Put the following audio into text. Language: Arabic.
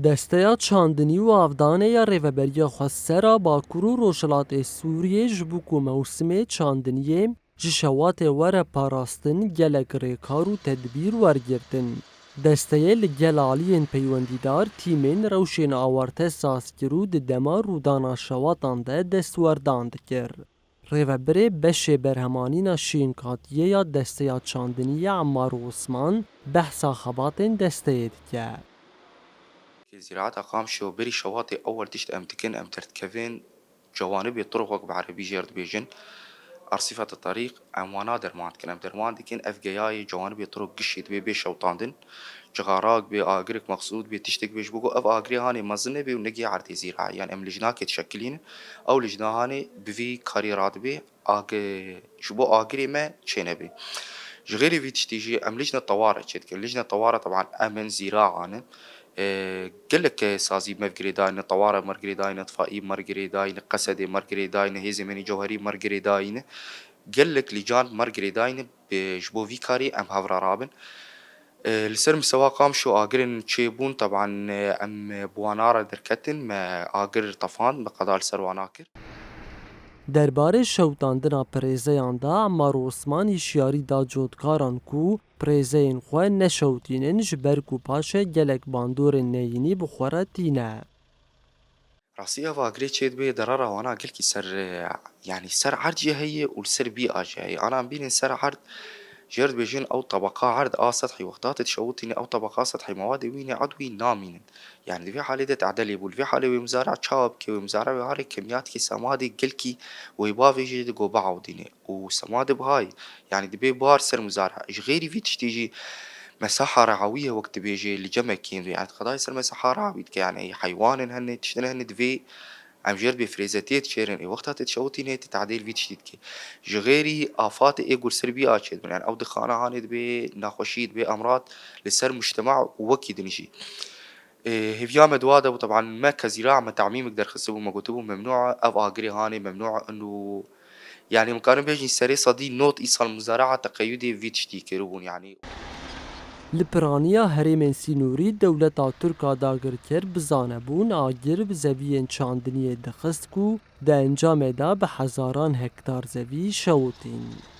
دەستەیە چاندنی و ئاڤدانەیە ڕێڤەبەریە خۆسەرە باکوور و ڕۆژهەڵاتê Sûriyê ji bo ku mewsimê çandiniyê ji şewatê were parastin gelek rêkar û tedbîr wergirtin. Desteyê li gel aliyên peywendîdar, tîmên rewşên awarte sazkir û di dema rûdana şewatan de destwerdan dikir. Rêvebirê beşê berhemanîna şînkatiyê ya desteya çandinî ya Emmar Osman behsa xebatên desteyê dike. زراعة قامشة وبري شواطئ أول تشت أم تكن أم ترتكبين جوانب الطرق بعربي جيرد بيجن أرصفة الطريق أم ونادر ما تكن أم درمان دكن أف جياي جوانب الطرق قشيت بي شوطاندن جغاراك بي آجرك مقصود بي تشتك بيش بقو أف آجري هاني مزنة بي ونجي عرتي زراعة يعني أم لجناك يتشكلين أو لجنا هاني بفي كاريرات بي شبو آجري ما تشينا بي غيري في تشتيجي أم لجنة طوارئ تشتكل لجنة طوارئ طبعا أمن زراعة قالك سازي مرقريداين طوارئ مرقريداين اطفائي مرقريداين قسدي مرقريداين هيزمني جوهري مرقريداين قالك لجان مرقريداين بجبو فيكاري ام هافرا رابن لسر مستوى قام شو آقرن تشيبون طبعا ام بوانارا دركتن ما آقر طفان بقضاء سرواناكر Derbarê şewtandina pirêzeyan de Emmar Osman hişyarî da cotkaran ku pirêzeyên xwe neşewtînin ji ber ku paşê gelek bandorên neyînî bi xwe re tîne. راسية فاقري تشيد بي درارة وانا قلكي سر يعني سر عرض هي والسر بيئة جاي انا عم بيني سر عرض جيرد بيجين او طبقة عرض سطحي وقتات تشوتني او طبقة سطحي مواد ويني عضوي نامين يعني في حالة تعدلي بول في حالة ومزارع شاب كي ومزارع وهاري كميات كي سمادي قلكي ويبافي جيد جو بعوديني وسماد بهاي يعني دبي بار سر مزارع ايش غيري في تشتيجي مساحة رعوية وقت بيجي اللي جمع كين يعني قضايا يصير مساحة رعوية يعني حيوان هن تشتنه هن دفي عم جرب بفريزاتية تشيرن اي وقتها تتشوتي نيت تعديل في تشتيتكي جغيري آفات ايقول سربيات شد يعني او دخانة هاني دبي ناخوشيد بي امراض لسر مجتمع ووكي دنشي هفيا مدوادة وطبعا ما كزراعة ما تعميم يقدر خسبه ما كتبه ممنوعة او اجري هاني ممنوع انه يعني مكانوا بيجي سري صدي نوت ايصال مزارعة تقيدي في تشتيكرون يعني Li piraniya herêmên Sînûrî dewleta Tirk a dagirkir bi zanebûn agir bi zeviyên çandiniyê dixist ku di encamê de bi hezaran hektar zevî şewitîn.